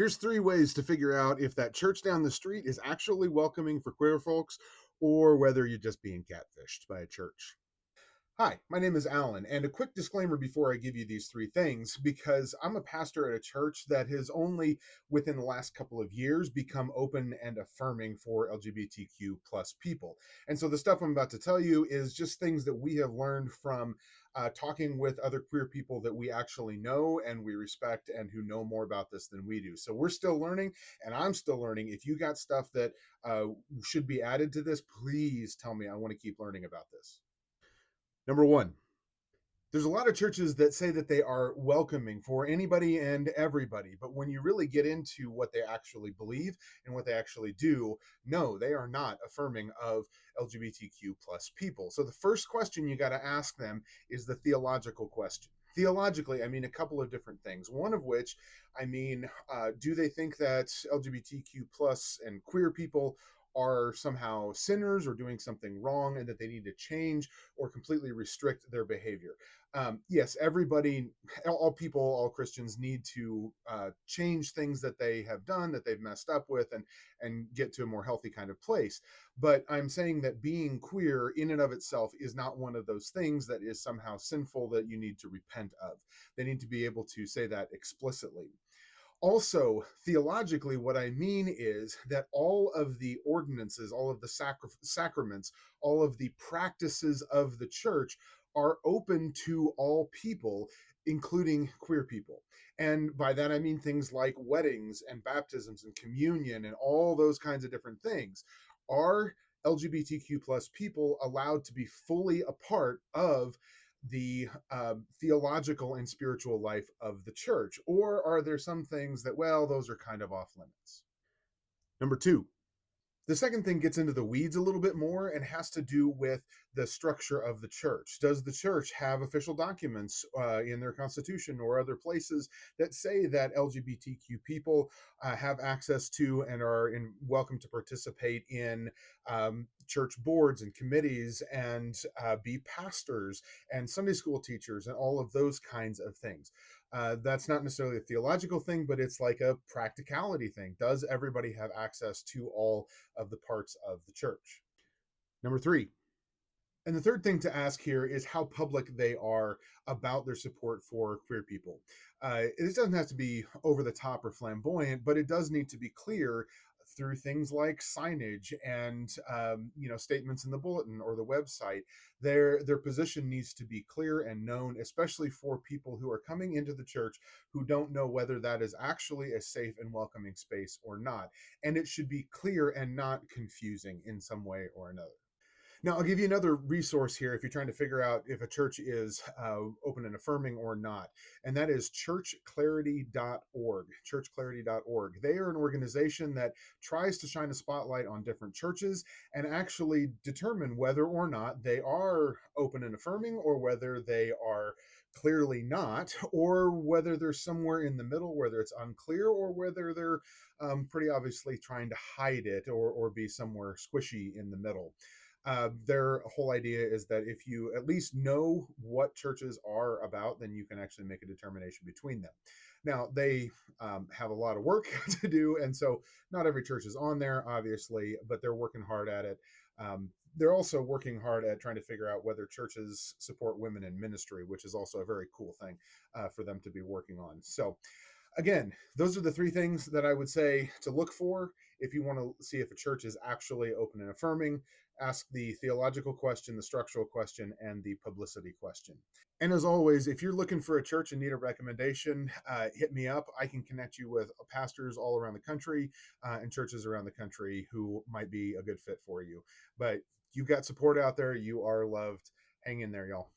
Here's three ways to figure out if that church down the street is actually welcoming for queer folks or whether you're just being catfished by a church. Hi, my name is Alan, and a quick disclaimer before I give you these three things because I'm a pastor at a church that has only within the last couple of years become open and affirming for LGBTQ plus people. And so the stuff I'm about to tell you is just things that we have learned from talking with other queer people that we actually know and we respect and who know more about this than we do. So we're still learning, and I'm still learning. If you got stuff that should be added to this, please tell me. I want to keep learning about this. Number one, there's a lot of churches that say that they are welcoming for anybody and everybody, but when you really get into what they actually believe and what they actually do, no, they are not affirming of LGBTQ plus people. So the first question you got to ask them is the theological question. Theologically, I mean a couple of different things. One of which, do they think that LGBTQ plus and queer people are somehow sinners or doing something wrong and that they need to change or completely restrict their behavior? Yes, everybody, all people, all Christians need to change things that they have done, that they've messed up with, and get to a more healthy kind of place. But I'm saying that being queer in and of itself is not one of those things that is somehow sinful that you need to repent of. They need to be able to say that explicitly. Also, theologically, what I mean is that all of the ordinances, all of the sacraments, all of the practices of the church are open to all people, including queer people. And by that, I mean things like weddings and baptisms and communion and all those kinds of different things. Are LGBTQ plus people allowed to be fully a part of the theological and spiritual life of the church? Or are there some things that, well, those are kind of off limits? Number two, the second thing gets into the weeds a little bit more and has to do with the structure of the church. Does the church have official documents in their constitution or other places that say that LGBTQ people have access to and are welcome to participate in church boards and committees and be pastors and Sunday school teachers and all of those kinds of things? That's not necessarily a theological thing, but it's like a practicality thing. Does everybody have access to all of the parts of the church? Number three, and the third thing to ask here is how public they are about their support for queer people. It doesn't have to be over the top or flamboyant, but it does need to be clear through things like signage and statements in the bulletin or the website. Their position needs to be clear and known, especially for people who are coming into the church who don't know whether that is actually a safe and welcoming space or not. And it should be clear and not confusing in some way or another. Now, I'll give you another resource here if you're trying to figure out if a church is open and affirming or not, and that is churchclarity.org. Churchclarity.org. They are an organization that tries to shine a spotlight on different churches and actually determine whether or not they are open and affirming or whether they are clearly not, or whether they're somewhere in the middle, whether it's unclear, or whether they're pretty obviously trying to hide it or be somewhere squishy in the middle. Their whole idea is that if you at least know what churches are about, then you can actually make a determination between them. Now, they have a lot of work to do, and so not every church is on there, obviously, but they're working hard at it. They're also working hard at trying to figure out whether churches support women in ministry, which is also a very cool thing for them to be working on. So, again, those are the three things that I would say to look for if you want to see if a church is actually open and affirming. Ask the theological question, the structural question, and the publicity question. And as always, if you're looking for a church and need a recommendation, hit me up. I can connect you with pastors all around the country and churches around the country who might be a good fit for you. But you've got support out there. You are loved. Hang in there, y'all.